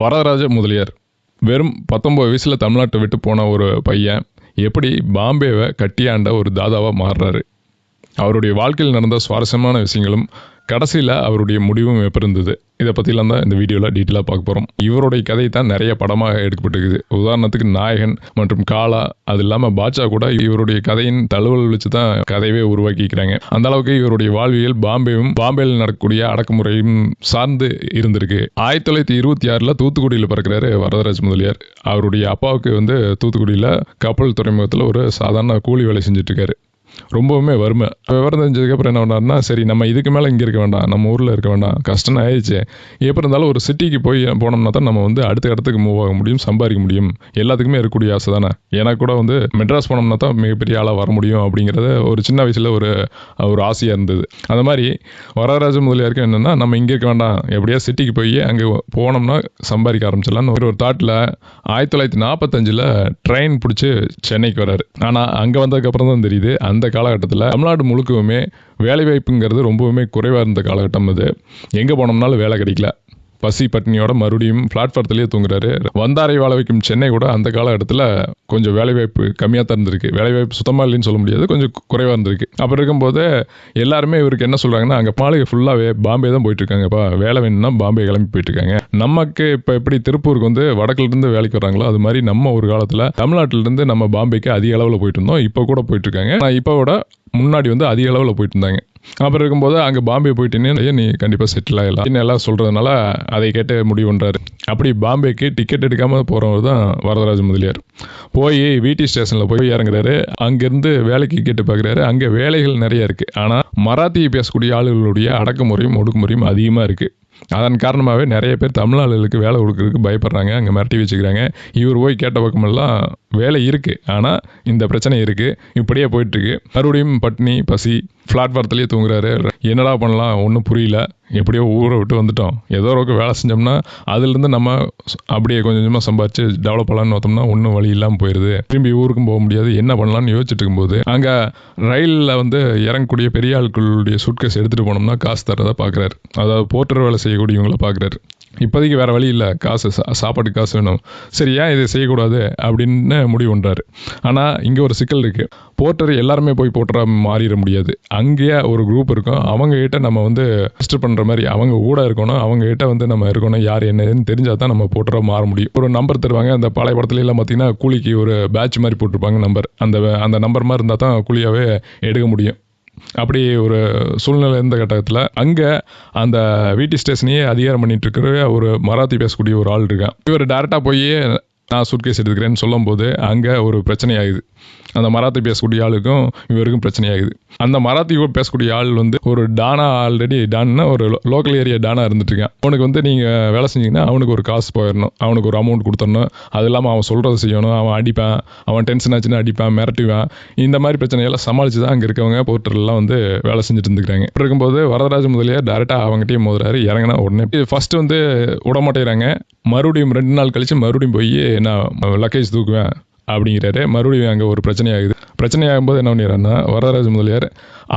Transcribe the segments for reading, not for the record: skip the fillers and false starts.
வரதராஜ முதலியார் வெறும் 19 வயசுல தமிழ்நாட்டை விட்டு போன ஒரு பையன் எப்படி பாம்பேவை கட்டியாண்ட ஒரு தாதாவா மாறுறாரு. அவருடைய வாழ்க்கையில் நடந்த சுவாரஸ்யமான விஷயங்களும் கடைசியில் அவருடைய முடிவும் எப்படி இருந்தது, இதை பற்றிலாம் தான் இந்த வீடியோவில் டீட்டெயிலாக பார்க்க போகிறோம். இவருடைய கதை தான் நிறைய படமாக எடுக்கப்பட்டிருக்குது. உதாரணத்துக்கு நாயகன் மற்றும் காலா, அது இல்லாமல் பாட்சா கூட இவருடைய கதையின் தழுவல் வச்சு தான் கதையவே உருவாக்கிக்கிறாங்க. அந்த அளவுக்கு இவருடைய வாழ்வியல் பாம்பேயில் நடக்கக்கூடிய அடக்குமுறையும் சார்ந்து இருந்திருக்கு. 1926 தூத்துக்குடியில் பிறக்கிறாரு வரதராஜ முதலியார். அவருடைய அப்பாவுக்கு தூத்துக்குடியில் கப்பல் துறைமுகத்தில் ஒரு சாதாரண கூலி வேலை செஞ்சுட்டு இருக்காரு. ரொம்பவுமே வறுமை. விவரம் தெரிஞ்சதுக்கப்புறம் என்ன பண்ணாருன்னா, சரி நம்ம இதுக்கு மேலே இங்கே இருக்க வேண்டாம், நம்ம ஊரில் இருக்க வேண்டாம், கஷ்டம் ஆயிடுச்சு, எப்படி இருந்தாலும் ஒரு சிட்டிக்கு போனோம்னா தான் நம்ம அடுத்த இடத்துக்கு மூவ் ஆக முடியும், சம்பாதிக்க முடியும். எல்லாத்துக்குமே இருக்கக்கூடிய ஆசை தானே. எனக்கு கூட மெட்ராஸ் போனோம்னா தான் மிகப்பெரிய ஆளாக வர முடியும் அப்படிங்கிறத ஒரு சின்ன வயசில் ஒரு ஆசையாக இருந்தது. அந்த மாதிரி வரதராஜ முதலியாருக்கு என்னென்னா, நம்ம இங்கே இருக்க வேண்டாம், எப்படியா சிட்டிக்கு போய் அங்கே போனோம்னா சம்பாதிக்க ஆரம்பிச்சிடலான்னு ஒரு தாட்டில் 1945 ட்ரெயின் பிடிச்சி சென்னைக்கு வராரு. ஆனால் அங்கே வந்ததுக்கப்புறம் தான் தெரியுது, அந்த காலகட்டத்தில் தமிழ்நாடு முழுக்கவுமே வேலைவாய்ப்புங்கிறது ரொம்பவுமே குறைவாக இருந்த காலகட்டம். அது எங்கே போனோம்னாலும் வேலை கிடைக்கல. பசி பட்டினியோட மறுபடியும் பிளாட்ஃபாரத்திலேயே தூங்குறாரு. வந்தாரை வாழ வைக்கும் சென்னை கூட அந்த காலகட்டத்தில் கொஞ்சம் வேலைவாய்ப்பு கம்மியாக தான் இருந்திருக்கு. வேலைவாய்ப்பு சுத்தமாக இல்லைன்னு சொல்ல முடியாது, கொஞ்சம் குறைவாக இருந்திருக்கு. அப்படி இருக்கும்போது எல்லாருமே இவருக்கு என்ன சொல்கிறாங்கன்னா, அங்கே மாளிகை ஃபுல்லாகவே பாம்பே தான் போயிட்டு இருக்காங்கப்பா, வேலை வேணும்னா பாம்பே கிளம்பி போயிட்டு இருக்காங்க. நமக்கு இப்போ எப்படி திருப்பூருக்கு வடக்குலேருந்து வேலைக்கு வர்றாங்களோ அது மாதிரி நம்ம ஒரு காலத்தில் தமிழ்நாட்டிலேருந்து நம்ம பாம்பேக்கு அதிக அளவில் போயிட்டு இருந்தோம். இப்போ கூட போயிட்டு இருக்காங்க. ஆனால் இப்போ விட முன்னாடி அதிக அளவில் போயிட்டு இருந்தாங்க. அப்புறம் இருக்கும்போது அங்கே பாம்பே போயிட்டீங்கன்னா நீ கண்டிப்பாக செட்டில் ஆகலாம் எல்லாம் சொல்கிறதுனால அதை கேட்டு முடிவு பண்ணுறாரு. அப்படி பாம்பேக்கு டிக்கெட் எடுக்காமல் போகிறவர் தான் வரதராஜ முதலியார். போய் வீட்டி ஸ்டேஷனில் போய் இறங்குறாரு. அங்கேருந்து வேலைக்கு கேட்டு பார்க்குறாரு. அங்கே வேலைகள் நிறைய இருக்குது. ஆனால் மராத்தி பேசக்கூடிய ஆளுகளுடைய அடக்குமுறையும் ஒடுக்குமுறையும் அதிகமாக இருக்குது. அதன் காரணமாகவே நிறைய பேர் தமிழ் ஆளுகளுக்கு வேலை கொடுக்கறதுக்கு பயப்படுறாங்க, அங்கே மிரட்டி வச்சுக்கிறாங்க. இவர் போய் கேட்ட பக்கமெல்லாம் வேலை இருக்குது, ஆனால் இந்த பிரச்சனை இருக்குது. இப்படியே போயிட்டுருக்கு. மறுபடியும் பட்னி பசி பிளாட்ஃபாரத்துலேயே தூங்குறாரு. என்னடா பண்ணலாம் ஒன்றும் புரியல. எப்படியோ ஊரை விட்டு வந்துட்டோம், ஏதோ ஒரு வேலை செஞ்சோம்னா அதுலேருந்து நம்ம அப்படியே கொஞ்சம் கொஞ்சமாக சம்பாதிச்சு டெவலப் பண்ணலான்னு பார்த்தோம்னா ஒன்றும் வழி இல்லாமல் போயிடுது. திரும்பி ஊருக்கும் போக முடியாது, என்ன பண்ணலான்னு யோசிச்சுட்டு இருக்கும்போது அங்கே ரயிலில் இறங்கக்கூடிய பெரிய ஆட்களுடைய சூட்கேஸ் எடுத்துகிட்டு போனோம்னா காசு தரதை பார்க்குறாரு. அதாவது போர்ட்டர் வேலை செய்யக்கூடியவங்கள பார்க்குறாரு. இப்போதைக்கு வேறு வழி இல்லை, காசு சாப்பாட்டுக்கு காசு வேணும். சரி, ஏன் இதை செய்யக்கூடாது அப்படின்னு முடிவு பண்ணுறாரு. ஆனால் இங்கே ஒரு சிக்கல் இருக்குது. போர்ட்டர் எல்லாருமே போய் போர்ட்டராக மாறிட முடியாது. அங்கேயே ஒரு குரூப் இருக்கும், அவங்ககிட்ட நம்ம ரெஜிஸ்டர் பண்ணுற மாதிரி அவங்க கூட இருக்கணும். அவங்ககிட்ட நம்ம இருக்கணும், யார் என்னன்னு தெரிஞ்சால் தான் நம்ம போர்ட்டராக மாற முடியும். ஒரு நம்பர் தருவாங்க. அந்த பழைய படத்துலலாம் பார்த்தீங்கன்னா கூலிக்கு ஒரு பேட்ச் மாதிரி போட்டிருப்பாங்க நம்பர். அந்த நம்பர் மாதிரி இருந்தால் தான் கூலியாகவே எடுக்க முடியும். அப்படி ஒரு சூழ்நிலை இருந்த கட்டத்தில் அங்கே அந்த வீட்டு ஸ்டேஷனையே அதிகாரம் பண்ணிட்டு இருக்கிற ஒரு மராத்தி பேசக்கூடிய ஒரு ஆள் இருக்கான். இவர் டேரெக்டாக போய் நான் சூட்கேஸ் எடுத்துக்கிறேன்னு சொல்லும் போது அங்கே ஒரு பிரச்சனை ஆகுது. அந்த மராத்தி பேசக்கூடிய ஆளுக்கும் இவருக்கும் பிரச்சனை ஆகுது. அந்த மராத்தி பேசக்கூடிய ஆள் ஒரு டானா, ஆல்ரெடி டான்னா ஒரு லோக்கல் ஏரியா டானா இருந்துட்டு இருக்கான். அவனுக்கு நீங்கள் வேலை செஞ்சீங்கன்னா அவனுக்கு ஒரு காசு போயிடணும், அவனுக்கு ஒரு அமௌண்ட் கொடுத்துடணும். அது இல்லாமல் அவன் சொல்கிறத செய்யணும், அவன் அடிப்பான், அவன் டென்ஷன் ஆச்சுன்னா அடிப்பான், மிரட்டுவான். இந்த மாதிரி பிரச்சனையெல்லாம் சமாளித்து தான் அங்கே இருக்கவங்க போர்ட்டர்லாம் வேலை செஞ்சுட்டு இருந்துக்கிறாங்க. இப்படி இருக்கும்போது வரதராஜ முதலியார் டேரெக்டாக அவங்ககிட்டயே மோதுறாரு. இறங்கினா உடனே ஃபஸ்ட்டு விடமாட்டேறாங்க. மறுபடியும் 2 நாள் கழித்து மறுபடியும் போய் நான் லக்கேஜ் தூக்குவேன் அப்படிங்கிறாரு. மறுபடியும் அங்கே ஒரு பிரச்சனை ஆகுது. பிரச்சனை ஆகும்போது என்ன பண்ணிடுறாருன்னா வரதராஜ முதலியார்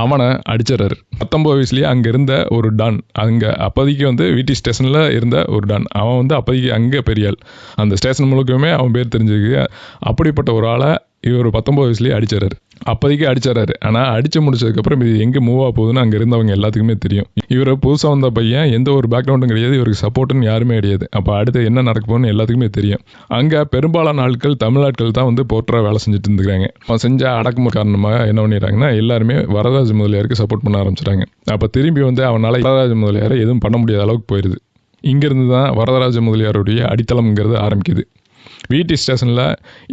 அவனை அடிச்சிடறாரு. 19 வயசுலேயே அங்கே இருந்த ஒரு டான், அங்கே அப்போதைக்கு வீட்டி ஸ்டேஷனில் இருந்த ஒரு டான், அவன் அப்போதைக்கு அங்கே பெரிய ஆள். அந்த ஸ்டேஷன் முழுக்கவுமே அவன் பேர் தெரிஞ்சிருக்கு. அப்படிப்பட்ட ஒரு ஆளை இவர் 19 வயசுலேயே அடிச்சிடறாரு. அப்போதைக்கு அடிச்சிடறாரு. ஆனால் அடித்து முடிச்சதுக்கப்புறம் இது எங்கே மூவ் ஆக போகுதுன்னு அங்கே இருந்தவங்க எல்லாத்துக்குமே தெரியும். இவர் புதுசாக வந்த பையன், எந்த ஒரு பேக்ரவுண்டும் கிடையாது, இவருக்கு சப்போர்ட்டுன்னு யாருமே கிடையாது. அப்போ அடுத்து என்ன நடக்க போகுதுன்னு எல்லாத்துக்குமே தெரியும். அங்கே பெரும்பாலான ஆட்கள் தமிழ்நாட்கள் தான் போர்ட்டராக வேலை செஞ்சுட்டு இருந்துக்கிறாங்க. அவன் செஞ்ச அடக்குமுறை காரணமாக என்ன பண்ணிடுறாங்கன்னா எல்லாருமே வரதராஜ முதலியாருக்கு சப்போர்ட் பண்ண ஆரம்பிச்சிட்டாங்க. அப்போ திரும்பி அவனால் வரதராஜ முதலியாரை எதுவும் பண்ண முடியாத அளவுக்கு போயிடுது. இங்கேருந்து தான் வரதராஜ முதலியாருடைய அடித்தளம்ங்கிறது ஆரம்பிக்குது. வீட்டி ஸ்டேஷனில்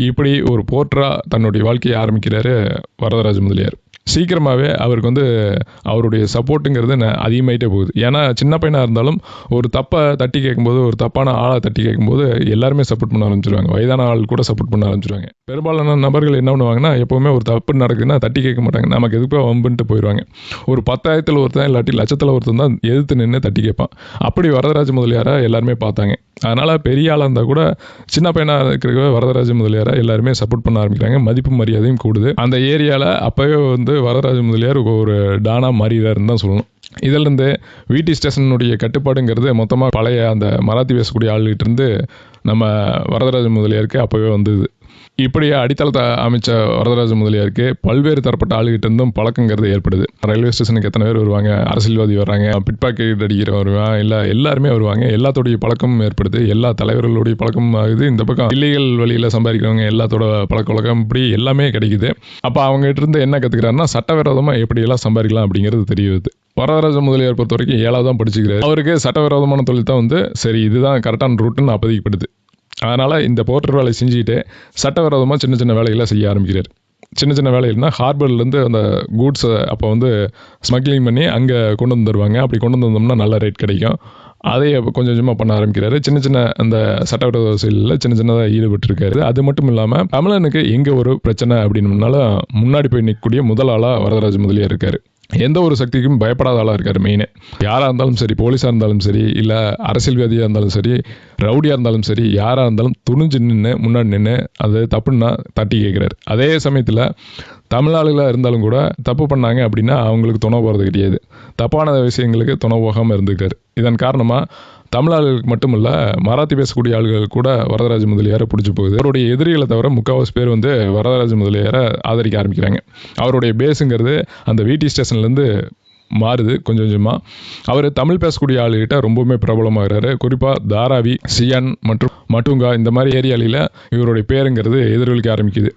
இப்படி ஒரு போர்ட்டராக தன்னுடைய வாழ்க்கையை ஆரம்பிக்கிறாரு வரதராஜ முதலியார். சீக்கிரமாகவே அவருக்கு அவருடைய சப்போர்ட்டுங்கிறது அதிகமாகிட்டே போகுது. ஏன்னா சின்ன பையனாக இருந்தாலும் ஒரு தப்பை தட்டி கேட்கும்போது, ஒரு தப்பான ஆளை தட்டி கேட்கும்போது எல்லாருமே சப்போர்ட் பண்ண ஆரம்பிச்சிருவாங்க. வயதான ஆள் கூட சப்போர்ட் பண்ண ஆரம்பிச்சிருவாங்க. பெரும்பாலான நபர்கள் என்ன பண்ணுவாங்கன்னா, எப்போவுமே ஒரு தப்பு நடக்குதுன்னா தட்டி கேட்க மாட்டாங்க, நமக்கு எதுக்கு வம்புன்ட்டு போயிடுவாங்க. ஒரு 10,000 ஒருத்தன் இல்லாட்டி லட்சத்தில் ஒருத்தன் தான் எதிர்த்து நின்று தட்டி கேட்பான். அப்படி வரதராஜ முதலியாரை எல்லாருமே பார்த்தாங்க. அதனால் பெரிய ஆளாக இருந்தால் கூட சின்ன பையனாக இருக்கிற வரதராஜ முதலியாரை எல்லாருமே சப்போர்ட் பண்ண ஆரம்பிக்கிறாங்க. மதிப்பு மரியாதையும் கூடுது. அந்த ஏரியாவில் அப்போவே வரதராஜ முதலியார் ஒரு டானா மாறிடுறாருன்னு தான் சொல்லணும். இதிலிருந்து விடி ஸ்டேஷனுடைய கட்டுப்பாடுங்கிறது மொத்தமாக பழைய அந்த மராத்தி பேசக்கூடிய ஆளுகிட்ட இருந்து நம்ம வரதராஜ முதலியாருக்கு அப்போவே வந்தது. இப்படியே அடித்தளத்தை அமைச்ச வரதராஜ முதலியாருக்கு பல்வேறு தரப்பட்ட ஆளுகிட்ட இருந்தும் பழக்கங்கிறது ஏற்படுது. ரயில்வே ஸ்டேஷனுக்கு எத்தனை பேர் வருவாங்க, அரசியல்வாதி வர்றாங்க, பிட்பாக்கெட் அடிக்கிற வருவான், இல்லை எல்லாருமே வருவாங்க. எல்லாத்தோடைய பழக்கமும் ஏற்படுது, எல்லா தலைவர்களுடைய பழக்கமும் ஆகுது. இந்த பக்கம் இல்லீகல் வழியில் சம்பாதிக்கிறவங்க எல்லாத்தோட பழக்க வழக்கம் இப்படி எல்லாமே கிடைக்குது. அப்போ அவங்ககிட்ட இருந்து என்ன கற்றுக்கிறாருன்னா சட்டவிரோதமாக எப்படியெல்லாம் சம்பாதிக்கலாம் அப்படிங்கிறது தெரியுது. வரதராஜ முதலியார் பொறுத்த வரைக்கும் 7வது தான் படிச்சுக்கிறாரு. அவருக்கு சட்டவிரோதமான தொழில் தான் சரி இதுதான் கரெக்டான ரூட்டுன்னு அப்போதைக்கப்படுது. அதனால் இந்த போர்ட்டர் வேலை செஞ்சுக்கிட்டு சட்டவிரோதமாக சின்ன சின்ன வேலைகளை செய்ய ஆரம்பிக்கிறார். சின்ன சின்ன வேலைகள்னா ஹார்பர்லேருந்து அந்த கூட்ஸை அப்போ ஸ்மக்லிங் பண்ணி அங்கே கொண்டு வந்துடுவாங்க. அப்படி கொண்டு வந்தோம்னா நல்ல ரேட் கிடைக்கும். அதை கொஞ்சம் கொஞ்சமாக பண்ண ஆரம்பிக்கிறாரு. சின்ன சின்ன அந்த சட்டவிரோத செயலில் சின்ன சின்னதாக ஈடுபட்டிருக்காரு. அது மட்டும் இல்லாமல் தமிழனுக்கு எங்கே ஒரு பிரச்சனை அப்படின்னாலும் முன்னாடி போய் நிற்கக்கூடிய முதல் ஆளாக வரதராஜ முதலியார் இருக்கார். எந்த ஒரு சக்திக்கும் பயப்படாத ஆளாக இருக்கார். மெயினே யாராக இருந்தாலும் சரி, போலீஸாக இருந்தாலும் சரி, இல்லை அரசியல்வாதியாக இருந்தாலும் சரி, ரவுடியாக இருந்தாலும் சரி, யாராக இருந்தாலும் துணிஞ்சு நின்று முன்னாடி நின்று அது தப்புன்னா தட்டி கேட்குறாரு. அதே சமயத்தில் தமிழாளுகளாக இருந்தாலும் கூட தப்பு பண்ணாங்க அப்படின்னா அவங்களுக்கு துணை போகிறது கிடையாது. தப்பான விஷயங்களுக்கு துணை போகாமல் இருந்துக்கிட்டார். இதன் காரணமாக தமிழாளுகளுக்கு மட்டும் இல்லை, மராத்தி பேசக்கூடிய ஆளுகள் கூட வரதராஜ முதலியாரை பிடிச்சி போகுது. அவருடைய எதிரிகளை தவிர முக்கால்வாசி பேர் வரதராஜ முதலியாரை ஆதரிக்க ஆரம்பிக்கிறாங்க. அவருடைய பேஸுங்கிறது அந்த விடி ஸ்டேஷன்லேருந்து மாறுது கொஞ்சம் கொஞ்சமாக. அவர் தமிழ் பேசக்கூடிய ஆளுகிட்ட ரொம்பவுமே பிரபலமாகிறாரு. குறிப்பாக தாராவி, சியான் மற்றும் மட்டுங்கா இந்த மாதிரி ஏரியாலில் இவருடைய பேருங்கிறது எதிரொலிக்க ஆரம்பிக்குது.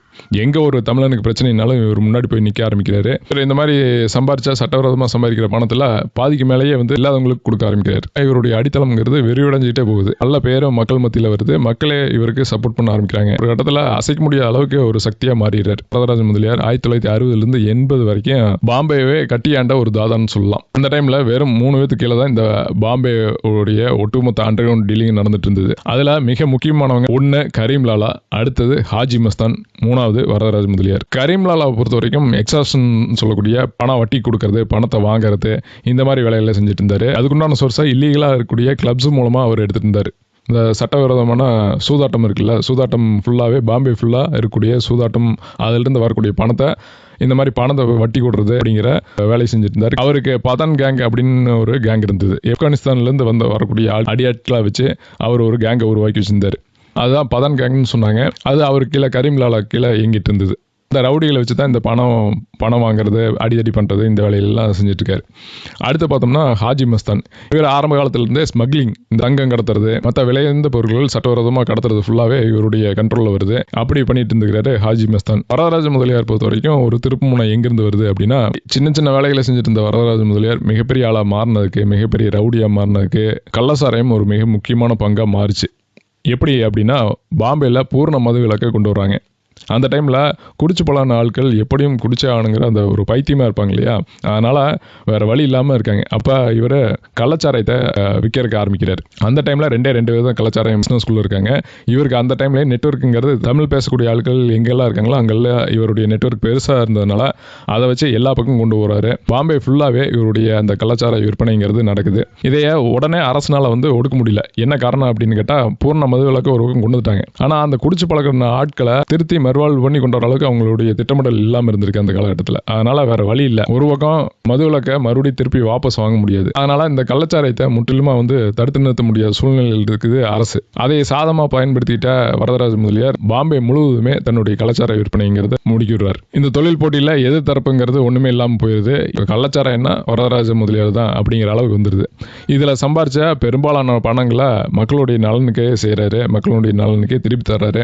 எங்கே ஒரு தமிழனுக்கு பிரச்சனைனாலும் இவர் முன்னாடி போய் நிற்க ஆரம்பிக்கிறாரு. இவர் இந்த மாதிரி சம்பாரிச்சா சட்டவிரோதமாக சம்பாதிக்கிற பணத்தில் பாதிக்கு மேலேயே இல்லாதவங்களுக்கு கொடுக்க ஆரம்பிக்கிறார். இவருடைய அடித்தளம்ங்கிறது விரிவடைஞ்சிட்டே போகுது. நல்ல பேரும் மக்கள் மத்தியில் வருது. மக்களே இவருக்கு சப்போர்ட் பண்ண ஆரம்பிக்கிறாங்க. ஒரு கட்டத்தில் அசைக்க முடியாத அளவுக்கு ஒரு சக்தியாக மாறிடுறார் வரதராஜ முதலியார். 1960லேருந்து 80 வரைக்கும் பாம்பேவே கட்டியாண்ட ஒரு தாதான் சொல்லலாம். அந்த டைம்ல வெறும் 3 பேருக்கு கீழே தான் இந்த பாம்பே உடைய ஒட்டுமொத்த அண்டர்கிரவுண்ட் டீலிங் நடந்துட்டு இருந்தது. அதுல மிக முக்கியமானவங்க ஒன்னு கரீம்லாலா, அடுத்தது ஹாஜி மஸ்தான், 3வது வரதராஜ முதலியார். கரீம்லாலாவை பொறுத்த வரைக்கும் எக்ஸாஷன் சொல்லக்கூடிய பணம் வட்டி கொடுக்கறது, பணத்தை வாங்குறது, இந்த மாதிரி வேலைகளை செஞ்சுட்டு இருந்தாரு. அதுக்குண்டான சோர்ஸா இல்லீகலா இருக்கக்கூடிய கிளப்ஸ் மூலமா அவர் எடுத்துட்டு இருந்தாரு. இந்த சட்டவிரோதமான சூதாட்டம் இருக்குல்ல, சூதாட்டம் ஃபுல்லாகவே பாம்பே ஃபுல்லாக இருக்கக்கூடிய சூதாட்டம், அதிலிருந்து வரக்கூடிய பணத்தை இந்த மாதிரி பணத்தை வட்டி கொடுறது அப்படிங்கிற வேலை செஞ்சுட்டு இருந்தார். அவருக்கு பதான் கேங் அப்படின்னு ஒரு கேங் இருந்தது. ஆப்கானிஸ்தான்லேருந்து வரக்கூடிய அடியாட்களாக வச்சு அவர் ஒரு கேங்கை உருவாக்கி வச்சிருந்தார். அதுதான் பதான் கேங்னு சொன்னாங்க. அது அவருக்கு கீழே கரீம்லாலா கீழே இயங்கிட்டு இருந்தது. இந்த ரவுடிகளை வச்சு தான் இந்த பணம் வாங்குறது, அடிதடி பண்ணுறது, இந்த வேலையெல்லாம் செஞ்சுட்டு இருக்காரு. அடுத்து பார்த்தோம்னா ஹாஜி மஸ்தான். இவர் ஆரம்ப காலத்திலிருந்தே ஸ்மக்லிங், இந்த தங்கம் கடத்துறது, மற்ற விலையுந்த பொருட்கள் சட்டவிரோதமாக கடத்துறது ஃபுல்லாகவே இவருடைய கண்ட்ரோலில் வருது. அப்படி பண்ணிட்டு இருந்துக்கிறாரு ஹாஜி மஸ்தான். வரதராஜ முதலியார் பொறுத்த வரைக்கும் ஒரு திருப்பு முனை எங்கிருந்து வருது அப்படின்னா, சின்ன சின்ன வேலைகளை செஞ்சுட்டு இருந்த வரதராஜ முதலியார் மிகப்பெரிய ஆளாக மாறினதுக்கு, மிகப்பெரிய ரவுடியாக மாறினதுக்கு கள்ளசாராயம் ஒரு மிக முக்கியமான பங்காக மாறிச்சு. எப்படி அப்படின்னா, பாம்பேயில் பூர்ண மது விலக்கை கொண்டு வராங்க. அந்த டைமில் குடிச்சு பழான ஆட்கள் எப்படியும் குடிச்சே ஆகணுங்கிற அந்த ஒரு பைத்தியமாக இருப்பாங்க இல்லையா, அதனால் வேறு வழி இல்லாமல் இருக்காங்க. அப்போ இவர் கள்ளச்சாராயத்தை விற்கிறதுக்கு ஆரம்பிக்கிறார். அந்த டைமில் 2 தான் கள்ளச்சாராயம் பிஸ்னஸ்குள்ளே இருக்காங்க. இவருக்கு அந்த டைம்லேயே நெட்வொர்க்குங்கிறது தமிழ் பேசக்கூடிய ஆட்கள் எங்கெல்லாம் இருக்காங்களோ அங்கெல்லாம் இவருடைய நெட்வொர்க் பெருசாக இருந்ததுனால அதை வச்சு எல்லா பக்கம் கொண்டு போகிறாரு. பாம்பே ஃபுல்லாகவே இவருடைய அந்த கள்ளச்சாராய விற்பனைங்கிறது நடக்குது. இதையே உடனே அரசனால் ஒடுக்க முடியல. என்ன காரணம் அப்படின்னு கேட்டால், பூர்ண மது விலக்கு ஒரு பக்கம் கொண்டு வந்துட்டாங்க. ஆனால் அந்த குடிச்சு பழக்கிற ஆட்களை திருத்தி மறுவாழ்வு பண்ணி கொண்டு வர அளவுக்கு அவங்களுடைய திட்டமிடல் இல்லாமல் இருந்திருக்கு அந்த காலகட்டத்தில். அதனால வேற வழி இல்லை. ஒரு பக்கம் மது விலக்கை மறுபடியும் திருப்பி வாபஸ் வாங்க முடியாது. அதனால இந்த கள்ளச்சாராயத்தை முற்றிலுமா தடுத்து நிறுத்த முடியாத சூழ்நிலையில் இருக்குது அரசு. அதை சாதமாக பயன்படுத்திட்ட வரதராஜ முதலியார் பாம்பே முழுவதுமே தன்னுடைய கள்ளச்சாராய விற்பனைங்கிறத முடிக்கிறார். இந்த தொழில் போட்டியில் எது தரப்புங்கிறது ஒண்ணுமே இல்லாமல் போயிருது. கள்ளச்சாராயம்னா வரதராஜ முதலியார் தான் அப்படிங்கிற அளவுக்கு வந்துருது. இதுல சம்பாரிச்ச பெரும்பாலான பணங்களை மக்களுடைய நலனுக்கே செய்யறாரு, மக்களுடைய நலனுக்கே திருப்பி தர்றாரு,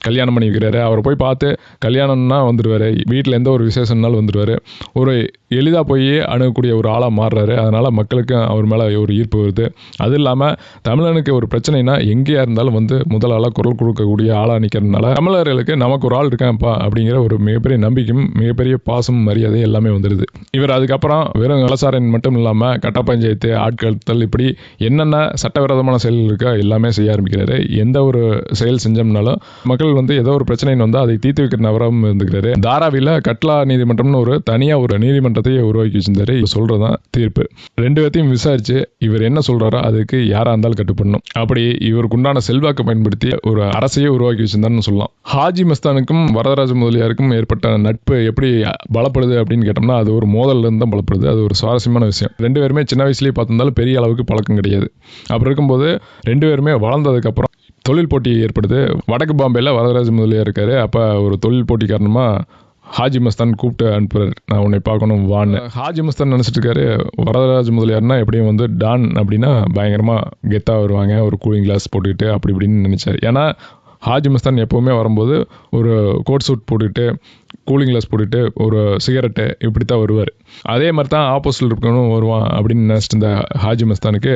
கல்யாணம் பண்ணி வைக்கிறாரு. அவரை போய் பார்த்து கல்யாணம்னா வந்துடுவார், வீட்டில் எந்த ஒரு விசேஷம்னாலும் வந்துடுவார். ஒரு எளிதாக போய் அணுகக்கூடிய ஒரு ஆளாக மாறுறாரு. அதனால் மக்களுக்கு அவர் மேலே ஒரு ஈர்ப்பு வருது. அது இல்லாமல் தமிழனுக்கு ஒரு பிரச்சனைனா எங்கேயா இருந்தாலும் முதல் ஆளாக குரல் கொடுக்கக்கூடிய ஆளாக நிற்கிறதுனால தமிழர்களுக்கு நமக்கு ஒரு ஆள் இருக்கான்ப்பா அப்படிங்கிற ஒரு மிகப்பெரிய நம்பிக்கையும் மிகப்பெரிய பாசம் மரியாதை எல்லாமே வந்துடுது. இவர் அதுக்கப்புறம் வெறும் கலசாரன் மட்டும் இல்லாமல் கட்ட பஞ்சாயத்து, ஆட்கடத்தல், இப்படி என்னென்ன சட்டவிரோதமான செயல் இருக்கோ எல்லாமே செய்ய ஆரம்பிக்கிறாரு. எந்த ஒரு செயல் செஞ்சோம்னாலும் மக்கள் ஏதோ ஒரு பிரச்சனை வந்து அதை தீர்த்து வைக்கிற நபராகவும் இருந்துக்கிறாரு. தாராவில கட்லா நீதிமன்றம்னு ஒரு தனியாக ஒரு நீதிமன்றத்தையே உருவாக்கி வச்சிருந்தாரு. இவர் சொல்றதான் தீர்ப்பு. 2 பேர்த்தையும் விசாரிச்சு இவர் என்ன சொல்றாரோ அதுக்கு யாரா இருந்தாலும் கட்டுப்படணும். அப்படி இவருக்கு உண்டான செல்வாக்கை பயன்படுத்தி ஒரு அரசையே உருவாக்கி வச்சிருந்தாருன்னு சொல்லலாம். ஹாஜி மஸ்தானுக்கும் வரதராஜ முதலியாருக்கும் ஏற்பட்ட நட்பு எப்படி பலப்படுது அப்படின்னு கேட்டோம்னா அது ஒரு மோதல்ல இருந்து தான் பலப்படுது. அது ஒரு சுவாரஸ்யமான விஷயம். 2 பேருமே சின்ன வயசுலேயே பார்த்திருந்தாலும் பெரிய அளவுக்கு பழக்கம் கிடையாது. அப்படி இருக்கும்போது 2 பேருமே வளர்ந்ததுக்கப்புறம் தொழில் போட்டி ஏற்படுது. வடக்கு பாம்பேல வரதராஜ முதலியார் இருக்காரு. அப்போ ஒரு தொழில் போட்டி காரணமாக ஹாஜி மஸ்தான் கூப்பிட்டு அனுப்புறாரு, நான் உன்னை பார்க்கணும் வான்னு. ஹாஜி மஸ்தான் நினச்சிட்டு இருக்காரு வரதராஜ முதலியார்னா எப்படியும் வந்து டான் அப்படின்னா பயங்கரமாக கெத்தாக வருவாங்க, ஒரு கூலிங் கிளாஸ் போட்டுக்கிட்டு அப்படி இப்படின்னு நினச்சார். ஏன்னா ஹாஜி மஸ்தான் எப்போவுமே வரும்போது ஒரு கோட் சூட் போட்டுக்கிட்டு கூலிங் கிளாஸ் போட்டுட்டு ஒரு சிகரெட்டு இப்படி தான் வருவார். அதே மாதிரி தான் ஆப்போசிட்டில் இருக்கணும் வருவான் அப்படின்னு நினச்சிட்டு இருந்த ஹாஜி மஸ்தானுக்கு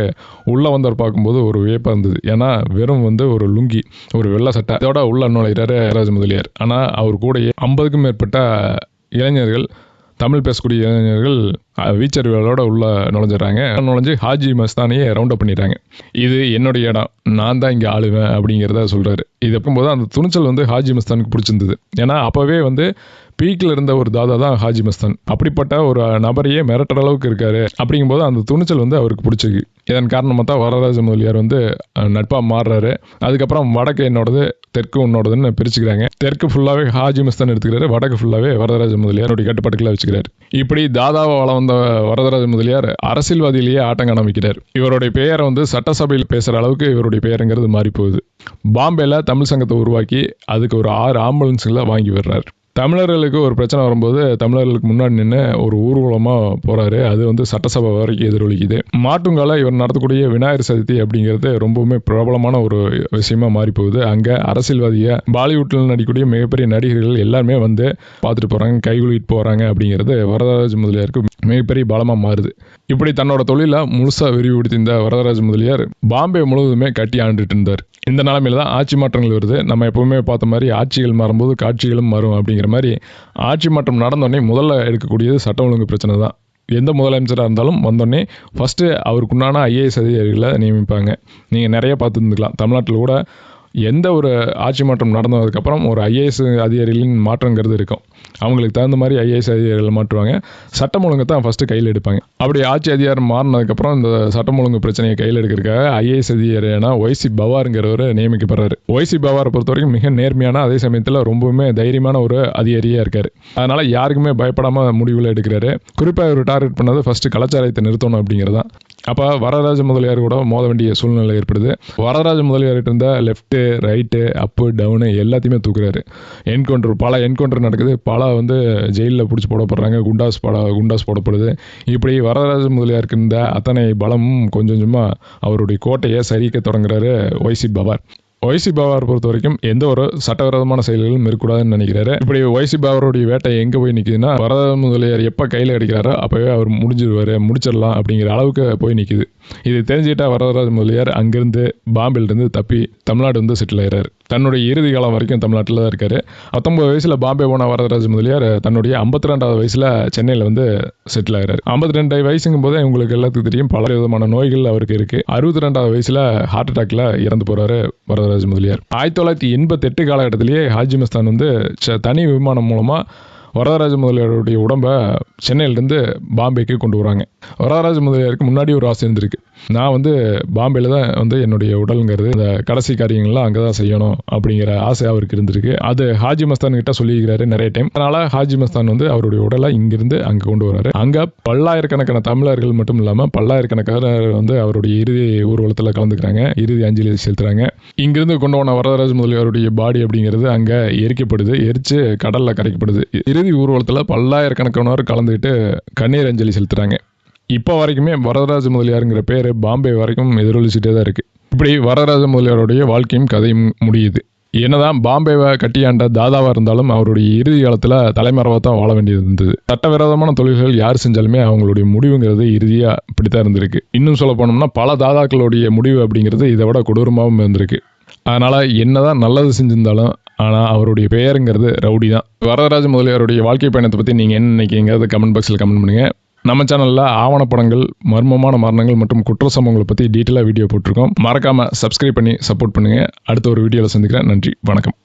உள்ளே வந்தவர் பார்க்கும்போது ஒரு வியப்பாக இருந்தது. ஏன்னா வெறும் வந்து ஒரு லுங்கி, ஒரு வெள்ளை சட்டை, இதோட உள்ள நுழைகிறாரு வரதராஜ முதலியார். ஆனால் அவர் கூடயே 50க்கும் மேற்பட்ட இளைஞர்கள், தமிழ் பேசக்கூடிய இளைஞர்கள் வீச்சறிவுகளோட உள்ள நுழைஞ்சு ஹாஜி மஸ்தானையே ரவுண்ட் அப் பண்ணிடுறாங்க. இது என்னுடைய இடம், நான் தான் இங்கே ஆளுவேன் அப்படிங்கிறத சொல்கிறாரு. இது எப்போது அந்த துணிச்சல் வந்து ஹாஜி மஸ்தானுக்கு பிடிச்சிருந்தது. ஏன்னா அப்போவே வந்து பீக்கில் இருந்த ஒரு தாதா தான் ஹாஜி மஸ்தான். அப்படிப்பட்ட ஒரு நபரையே மிரட்டுற அளவுக்கு இருக்காரு. அப்படிங்கும்போது அந்த துணிச்சல் வந்து அவருக்கு பிடிச்சிருக்கு. இதன் காரணமாக தான் வரதராஜ முதலியார் வந்து நட்பாக மாறுறாரு. அதுக்கப்புறம் வடக்கு என்னோடது, தெற்கு உன்னோடதுன்னு பிரிச்சுக்கிறாங்க. தெற்கு ஃபுல்லாகவே ஹாஜி மஸ்தான் எடுத்துக்கிறாரு, வடக்கு ஃபுல்லாகவே வரதராஜ முதலியாருடைய கட்டுப்பாட்டுக்குள்ள வச்சுக்கிறாரு. இப்படி தாதாவை வளம் வந்த வரதராஜ முதலியார் அரசியல்வாதியிலேயே ஆட்டம் காணமிக்கிறார். இவருடைய பெயரை வந்து சட்டசபையில் பேசுகிற அளவுக்கு இவருடைய பெயருங்கிறது மாறி போகுது. பாம்பேல தமிழ் சங்கத்தை உருவாக்கி அதுக்கு ஒரு 6 ஆம்புலன்ஸுகளை வாங்கி வர்றாரு. தமிழர்களுக்கு ஒரு பிரச்சனை வரும்போது தமிழர்களுக்கு முன்னாடி நின்று ஒரு ஊர்வலமாக போகிறாரு. அது வந்து சட்டசபை வரைக்கும் எதிரொலிக்குது. மாட்டுங்கால இவர் நடத்தக்கூடிய விநாயகர் சதுர்த்தி அப்படிங்கிறது ரொம்பவுமே பிரபலமான ஒரு விஷயமா மாறி போகுது. அங்கே அரசியல்வாதியை பாலிவுட்டில் நடிக்கக்கூடிய மிகப்பெரிய நடிகர்கள் எல்லாருமே வந்து பார்த்துட்டு போகிறாங்க, கைகுலிட்டு போகிறாங்க. அப்படிங்கிறது வரதராஜ முதலியாருக்கு மிகப்பெரிய பலமாக மாறுது. இப்படி தன்னோட தொழிலை முழுசாக விரிவுபடுத்தி இந்த வரதராஜ முதலியார் பாம்பே முழுவதுமே கட்டி ஆண்டுட்டு இருந்தார். இந்த நிலைமையில தான் ஆட்சி மாற்றங்கள் வருது. நம்ம எப்பவுமே பார்த்த மாதிரி ஆட்சிகள் மாறும்போது காட்சிகளும் மாறும் அப்படிங்கிற மாதிரி ஆட்சி மாற்றம் நடந்தோடனே முதல்ல எடுக்கக்கூடியது சட்டம் ஒழுங்கு பிரச்சனை தான். எந்த முதலமைச்சராக இருந்தாலும் வந்தோடனே ஃபஸ்ட்டு அவருக்குண்டான IAS அதிகாரிகளை நியமிப்பாங்க. நீங்கள் நிறைய பார்த்துருந்துக்கலாம். தமிழ்நாட்டில் கூட எந்த ஒரு ஆட்சி மாற்றம் நடந்ததுக்கப்புறம் ஒரு IAS அதிகாரிகளின் மாற்றங்கிறது இருக்கும். அவங்களுக்கு தகுந்த மாதிரி IAS அதிகாரிகளை மாற்றுவாங்க. சட்டம் ஒழுங்கு தான் ஃபஸ்ட்டு கையில் எடுப்பாங்க. அப்படி ஆட்சி அதிகாரம் மாறினதுக்கப்புறம் இந்த சட்டம் ஒழுங்கு பிரச்சனையை கையில் எடுக்கிறதுக்காக IAS அதிகாரினா YC பவாருங்கிறவர் நியமிக்கப்படுறாரு. YC பவாரை பொறுத்த வரைக்கும் மிக நேர்மையான, அதே சமயத்தில் ரொம்பவுமே தைரியமான ஒரு அதிகாரியாக இருக்கார். அதனால் யாருக்குமே பயப்படாமல் முடிவுகள் எடுக்கிறாரு. குறிப்பாக இவர் டார்கெட் பண்ணது ஃபஸ்ட்டு கலாச்சாரத்தை நிறுத்தணும் அப்படிங்கிறதான். அப்போ வரதராஜ முதலியார் கூட மோத வேண்டிய சூழ்நிலை ஏற்படுது. வரதராஜ முதலியார்கிட்ட இருந்த லெஃப்ட்டு, ரைட்டு, அப்பு, டவுனு எல்லாத்தையுமே தூக்குறாரு. பல என்கவுண்டர் நடக்குது. பல வந்து ஜெயிலில் பிடிச்சி போடப்படுறாங்க. குண்டாஸ் போடப்படுது. இப்படி வரதராஜ முதலியாருக்கு இருந்த அத்தனை பலமும் கொஞ்சம் கொஞ்சமாக அவருடைய கோட்டையை சரிக்க தொடங்குறாரு YC பவார். YC பவார் பொறுத்த வரைக்கும் எந்த ஒரு சட்டவிரோதமான செயல்களும் இருக்கக்கூடாதுன்னு நினைக்கிறாரு. இப்படி YC பவாருடைய வேட்டை எங்கே போய் நிற்குதுன்னா, வரதராஜ முதலியார் எப்போ கையில் அடிக்கிறாரோ அப்போவே அவர் முடிச்சிடலாம் அப்படிங்கிற அளவுக்கு போய் நிற்குது. இது தெரிஞ்சுக்கிட்டா வரதராஜ முதலியார் அங்கேருந்து பாம்பேலேருந்து தப்பி தமிழ்நாடு வந்து செட்டில் ஆகிறார். தன்னுடைய இறுதி காலம் வரைக்கும் தமிழ்நாட்டில் தான் இருக்கார். 19 வயசில் பாம்பே போன வரதராஜ முதலியார் தன்னுடைய 52வது வயசில் சென்னையில் வந்து செட்டில் ஆகிறார். 52 வயசுங்கும் போது உங்களுக்கு எல்லாத்துக்கும் தெரியும் பல விதமான நோய்கள் அவருக்கு இருக்குது. 62வது வயசில் ஹார்ட் அட்டாக்ல இறந்து போகிறாரு வரதராஜ முதலியார். 1988 காலகட்டத்திலேயே ஹாஜி மஸ்தான் வந்து தனி விமானம் மூலமாக வரதராஜ முதலியாருடைய உடம்பை சென்னையிலேருந்து பாம்பேக்கு கொண்டு வராங்க. வரதராஜ முதலியாருக்கு முன்னாடி ஒரு ஆசை இருந்திருக்கு. நான் வந்து பாம்பேயில் தான் வந்து என்னுடைய உடலுங்கிறது, இந்த கடைசி காரியங்கள்லாம் அங்கே தான் செய்யணும் அப்படிங்கிற ஆசை அவருக்கு இருந்திருக்கு. அது ஹாஜி மஸ்தான் கிட்ட சொல்லியிருக்கிறாரு நிறைய டைம். அதனால் ஹாஜி மஸ்தான் வந்து அவருடைய உடலை இங்கிருந்து அங்கே கொண்டு வராரு. அங்கே பல்லாயிரக்கணக்கான தமிழர்கள் மட்டும் இல்லாமல் பல்லாயிரக்கணக்கான வந்து அவருடைய இறுதி ஊர்வலத்தில் கலந்துக்கிறாங்க, இறுதி அஞ்சலி செலுத்துறாங்க. இங்கிருந்து கொண்டு போன வரதராஜ முதலியாருடைய பாடி அப்படிங்கிறது அங்கே எரிக்கப்படுது, எரித்து கடலில் கரைக்கப்படுது. இறுதி ஊர்வலத்தில் பல்லாயிரக்கணக்கானவர் கலந்துக்கிட்டு கண்ணீர் அஞ்சலி செலுத்துறாங்க. இப்போ வரைக்குமே வரதராஜ முதலியாருங்கிற பேர் பாம்பே வரைக்கும் எதிரொலிச்சுட்டே தான் இருக்குது. இப்படி வரதராஜ முதலியாருடைய வாழ்க்கையும் கதையும் முடியுது. என்னதான் பாம்பேவை கட்டியாண்ட தாதாவாக இருந்தாலும் அவருடைய இறுதி காலத்தில் தலைமறைவாக தான் வாழ வேண்டியது இருந்தது. சட்டவிரோதமான தொழில்கள் யார் செஞ்சாலுமே அவங்களுடைய முடிவுங்கிறது இறுதியாக இப்படித்தான் இருந்திருக்கு. இன்னும் சொல்ல போனோம்னா பல தாதாக்களுடைய முடிவு அப்படிங்கிறது இதை விட கொடூரமாகவும் இருந்திருக்கு. அதனால் என்னதான் நல்லது செஞ்சிருந்தாலும் ஆனால் அவருடைய பெயருங்கிறது ரவுடி தான். வரதராஜ முதலியாருடைய வாழ்க்கை பயணத்தை பற்றி நீங்கள் என்ன நினைக்கிறீங்க? கமெண்ட் பாக்ஸில் கமெண்ட் பண்ணுங்கள். நம்ம சேனலில் ஆவணப்படங்கள், மர்மமான மரணங்கள் மற்றும் குற்ற சம்பவங்களை பற்றி டீட்டெயிலாக வீடியோ போட்டிருக்கோம். மறக்காமல் சப்ஸ்கிரைப் பண்ணி சப்போர்ட் பண்ணுங்கள். அடுத்த ஒரு வீடியோவில் சந்திக்கிறேன். நன்றி, வணக்கம்.